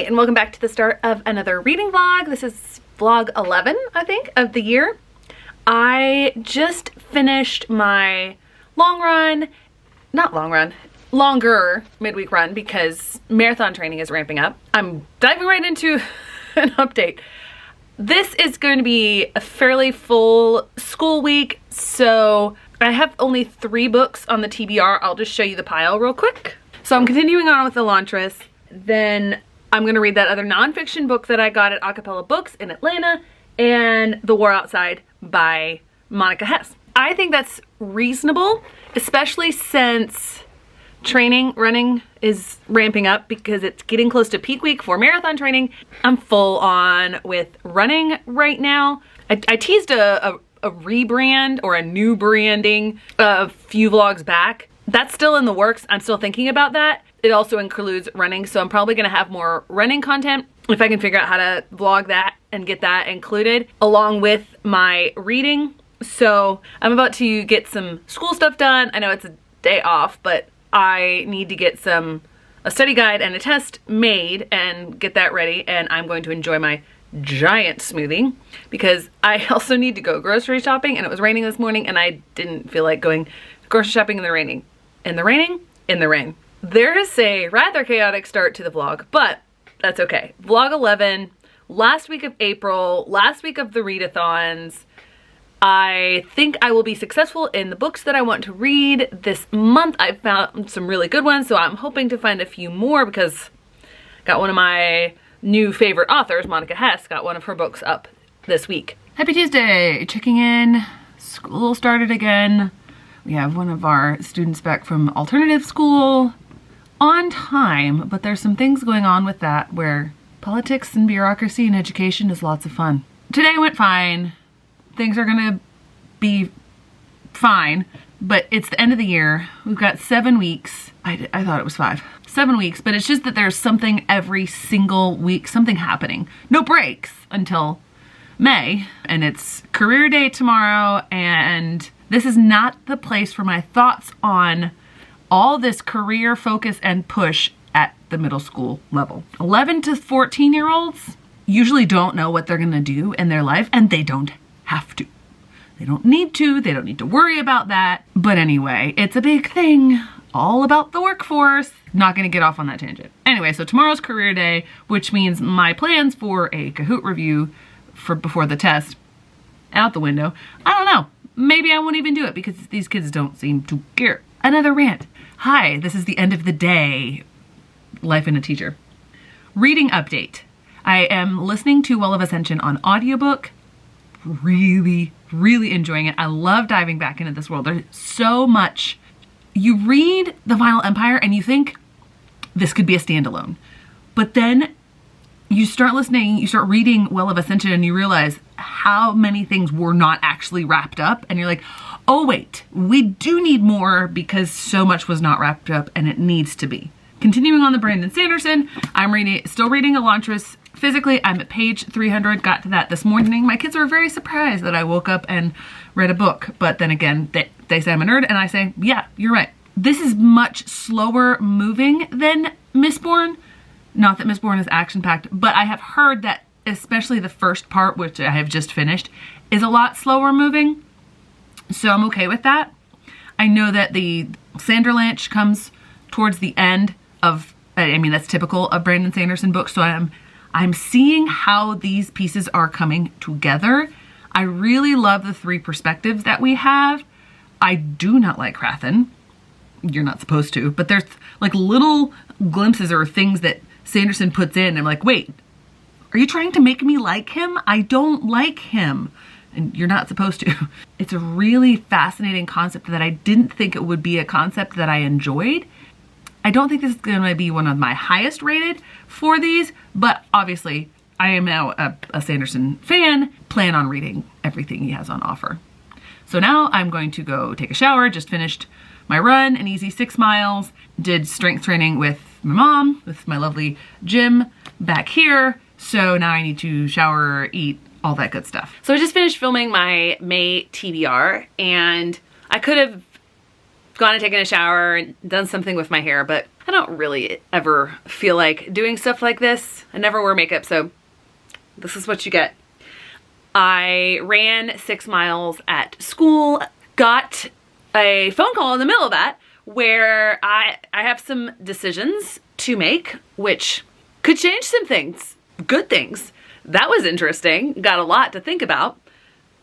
Hi, and welcome back to the start of another reading vlog. This is vlog 11, I think, of the year. I just finished my longer midweek run because marathon training is ramping up. I'm diving right into an update. This is going to be a fairly full school week, so I have only 3 books on the TBR. I'll just show you the pile real quick. So I'm continuing on with Elantris, then I'm gonna read that other nonfiction book that I got at Acapella Books in Atlanta, and The War Outside by Monica Hess. I think that's reasonable, especially since running is ramping up because it's getting close to peak week for marathon training. I'm full on with running right now. I teased a rebrand or a new branding a few vlogs back. That's still in the works. I'm still thinking about that. It also includes running, so I'm probably gonna have more running content if I can figure out how to vlog that and get that included along with my reading. So I'm about to get some school stuff done. I know it's a day off, but I need to get a study guide and a test made and get that ready, and I'm going to enjoy my giant smoothie because I also need to go grocery shopping, and it was raining this morning and I didn't feel like going grocery shopping in the rain. There is a rather chaotic start to the vlog, but that's okay. Vlog 11, last week of April, last week of the readathons. I think I will be successful in the books that I want to read this month. I've found some really good ones, so I'm hoping to find a few more because I got one of my new favorite authors, Monica Hess, got one of her books up this week. Happy Tuesday, checking in. School started again. We have one of our students back from alternative school on time, but there's some things going on with that where politics and bureaucracy and education is lots of fun. Today went fine. Things are gonna be fine, but it's the end of the year. We've got 7 weeks. I thought it was 5. 7 weeks, but it's just that there's something every single week, something happening. No breaks until May, and it's career day tomorrow, and this is not the place for my thoughts on all this career focus and push at the middle school level. 11 to 14-year-olds usually don't know what they're gonna do in their life, and they don't have to. They don't need to, they don't need to worry about that. But anyway, it's a big thing, all about the workforce. Not gonna get off on that tangent. Anyway, so tomorrow's career day, which means my plans for a Kahoot review for before the test, out the window. I don't know. Maybe I won't even do it because these kids don't seem to care. Another rant. Hi, this is the end of the day. Life in a teacher. Reading update. I am listening to Well of Ascension on audiobook. Really, really enjoying it. I love diving back into this world. There's so much. You read The Final Empire and you think this could be a standalone. But then you start listening, you start reading Well of Ascension and you realize how many things were not actually wrapped up. And you're like, oh wait, we do need more because so much was not wrapped up and it needs to be. Continuing on the Brandon Sanderson, I'm still reading Elantris physically. I'm at page 300, got to that this morning. My kids are very surprised that I woke up and read a book, but then again, they say I'm a nerd and I say, yeah, you're right. This is much slower moving than Mistborn. Not that Mistborn is action-packed, but I have heard that especially the first part, which I have just finished, is a lot slower moving. So I'm okay with that. I know that the Sanderlanche comes towards the end of, I mean, that's typical of Brandon Sanderson books. So I'm seeing how these pieces are coming together. I really love the 3 perspectives that we have. I do not like Hrathen. You're not supposed to, but there's like little glimpses or things that Sanderson puts in. I'm like, wait, are you trying to make me like him? I don't like him. And you're not supposed to. It's a really fascinating concept that I didn't think it would be a concept that I enjoyed. I don't think this is gonna be one of my highest rated for these, but obviously I am now a Sanderson fan, plan on reading everything he has on offer. So now I'm going to go take a shower, just finished my run, an easy 6 miles, did strength training with my mom, with my lovely gym back here. So now I need to shower, eat, all that good stuff. So I just finished filming my May TBR and I could have gone and taken a shower and done something with my hair, but I don't really ever feel like doing stuff like this. I never wear makeup, so this is what you get. I ran 6 miles at school, got a phone call in the middle of that where I have some decisions to make, which could change some things, good things. That was interesting. Got a lot to think about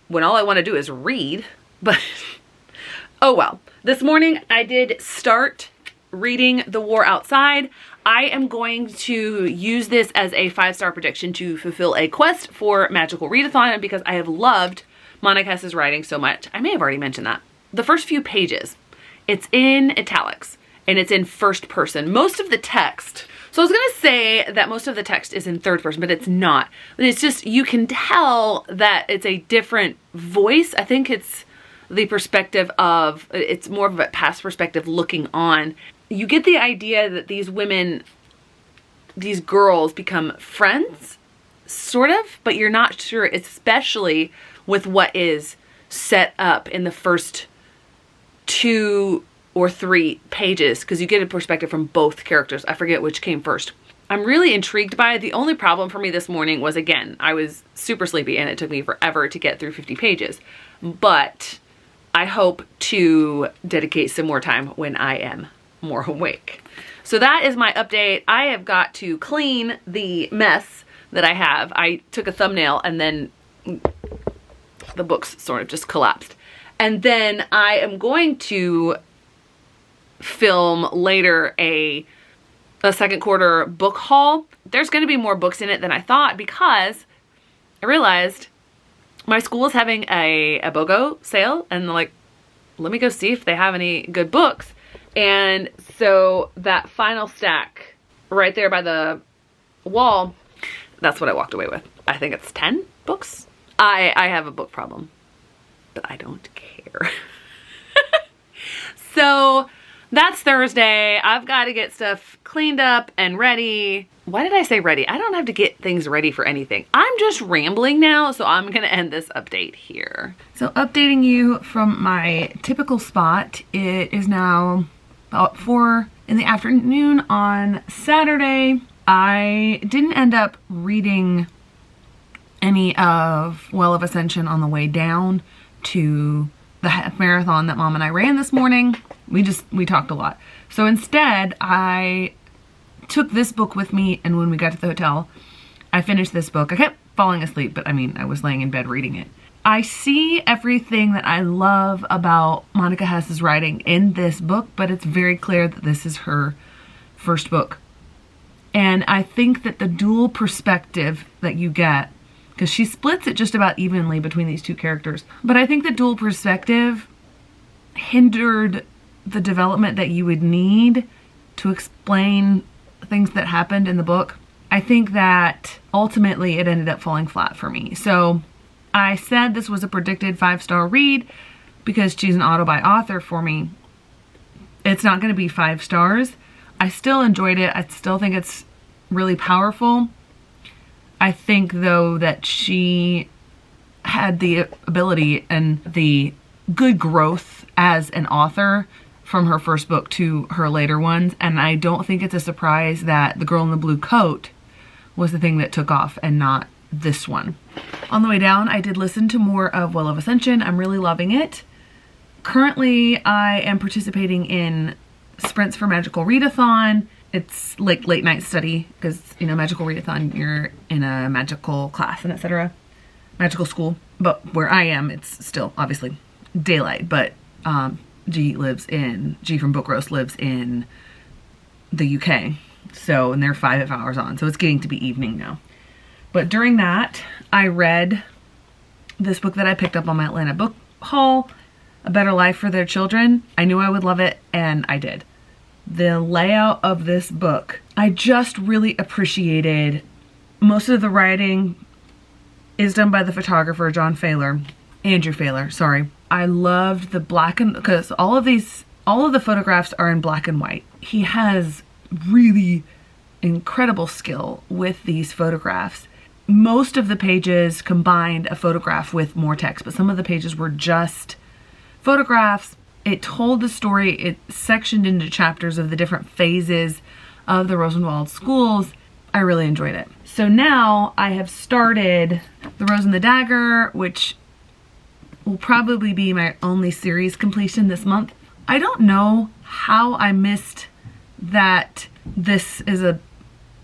when all I want to do is read, but oh well. This morning I did start reading The War Outside. I am going to use this as a 5-star prediction to fulfill a quest for Magical Readathon because I have loved Monica Hess's writing so much. I may have already mentioned that. The first few pages, it's in italics and it's in first person. Most of the text, so I was gonna say that most of the text is in third person, but it's not. It's just, you can tell that it's a different voice. I think it's the perspective of, it's more of a past perspective looking on. You get the idea that these women, these girls become friends, sort of, but you're not sure, especially with what is set up in the first 2 or 3 pages, because you get a perspective from both characters. I forget which came first. I'm really intrigued by it. The only problem for me this morning was, again, I was super sleepy and it took me forever to get through 50 pages, but I hope to dedicate some more time when I am more awake. So that is my update. I have got to clean the mess that I have. I took a thumbnail and then the books sort of just collapsed. And then I am going to film later a second quarter book haul. There's going to be more books in it than I thought because I realized my school is having a BOGO sale and like, let me go see if they have any good books. And so that final stack right there by the wall, that's what I walked away with. I think it's 10 books. I have a book problem, but I don't care. So that's Thursday. I've got to get stuff cleaned up and ready. Why did I say ready? I don't have to get things ready for anything. I'm just rambling now, so I'm gonna end this update here. So updating you from my typical spot, it is now about 4 in the afternoon on Saturday. I didn't end up reading any of Well of Ascension on the way down to the half marathon that Mom and I ran this morning. We talked a lot. So instead, I took this book with me, and when we got to the hotel, I finished this book. I kept falling asleep, but I mean, I was laying in bed reading it. I see everything that I love about Monica Hess's writing in this book, but it's very clear that this is her first book. And I think that the dual perspective that you get, because she splits it just about evenly between these two characters, but I think the dual perspective hindered the development that you would need to explain things that happened in the book. I think that ultimately it ended up falling flat for me. So I said this was a predicted 5-star read because she's an auto-buy author for me. It's not going to be 5 stars. I still enjoyed it. I still think it's really powerful. I think though that she had the ability and the good growth as an author from her first book to her later ones, and I don't think it's a surprise that The Girl in the Blue Coat was the thing that took off and not this one. On the way down, I did listen to more of Well of Ascension. I'm really loving it. Currently, I am participating in Sprints for Magical Readathon. It's like late night study because, you know, Magical Readathon, you're in a magical class and etc. Magical school. But where I am, it's still obviously daylight, but G from Book Roast lives in the UK. So, and they're 5 hours on. So it's getting to be evening now. But during that, I read this book that I picked up on my Atlanta book haul, A Better Life for Their Children. I knew I would love it, and I did. The layout of this book, I just really appreciated. Most of the writing is done by the photographer, Andrew Failer, sorry. I loved the black and, because all of the photographs are in black and white. He has really incredible skill with these photographs. Most of the pages combined a photograph with more text, but some of the pages were just photographs it told the story, it sectioned into chapters of the different phases of the Rosenwald schools. I really enjoyed it. So now I have started The Rose and the Dagger, which will probably be my only series completion this month. I don't know how I missed that this was a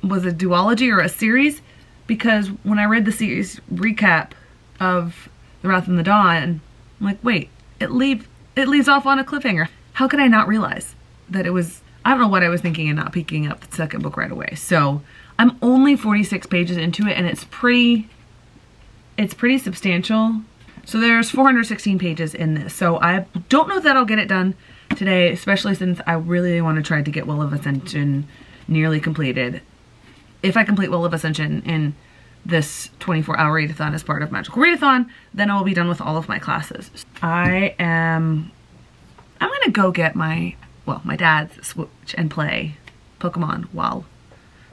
duology or a series, because when I read the series recap of The Wrath and the Dawn, I'm like, wait, it leaves off on a cliffhanger. How could I not realize that it was, I don't know what I was thinking and not picking up the second book right away. So I'm only 46 pages into it, and it's pretty substantial. So there's 416 pages in this. So I don't know that I'll get it done today, especially since I really want to try to get Will of Ascension nearly completed. If I complete Will of Ascension in this 24-hour readathon as part of Magical Readathon, then I will be done with all of my classes. I'm gonna go get my dad's Switch and play Pokemon while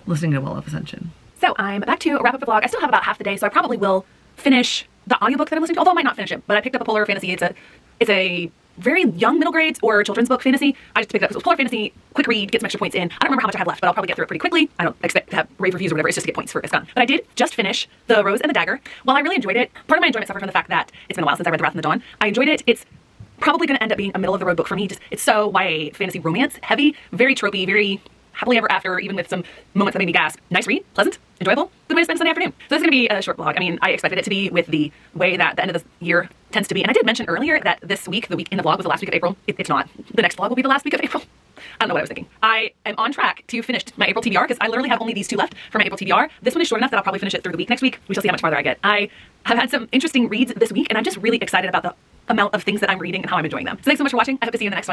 listening to Will of Ascension. So I'm back to wrap up the vlog. I still have about half the day, so I probably will finish the audiobook that I'm listening to, although I might not finish it. But I picked up a Polar Fantasy. It's a very young middle grades or children's book fantasy. I just picked it up because it was Polar Fantasy, quick read, get some extra points in. I don't remember how much I have left, but I'll probably get through it pretty quickly. I don't expect to have rave reviews or whatever. It's just to get points for it's gone. But I did just finish The Rose and the Dagger. While I really enjoyed it, part of my enjoyment suffered from the fact that it's been a while since I read The Wrath and the Dawn. I enjoyed it. It's probably going to end up being a middle of the road book for me. It's so YA fantasy romance heavy, very tropey, very happily ever after, even with some moments that made me gasp. Nice read, pleasant, enjoyable, good way to spend a Sunday afternoon. So this is going to be a short vlog. I mean, I expected it to be with the way that the end of the year tends to be. And I did mention earlier that this week, the week in the vlog was the last week of April. It's not. The next vlog will be the last week of April. I don't know what I was thinking. I am on track to finish my April TBR because I literally have only these two left for my April TBR. This one is short enough that I'll probably finish it through the week next week. We shall see how much farther I get. I have had some interesting reads this week, and I'm just really excited about the amount of things that I'm reading and how I'm enjoying them. So thanks so much for watching. I hope to see you in the next one.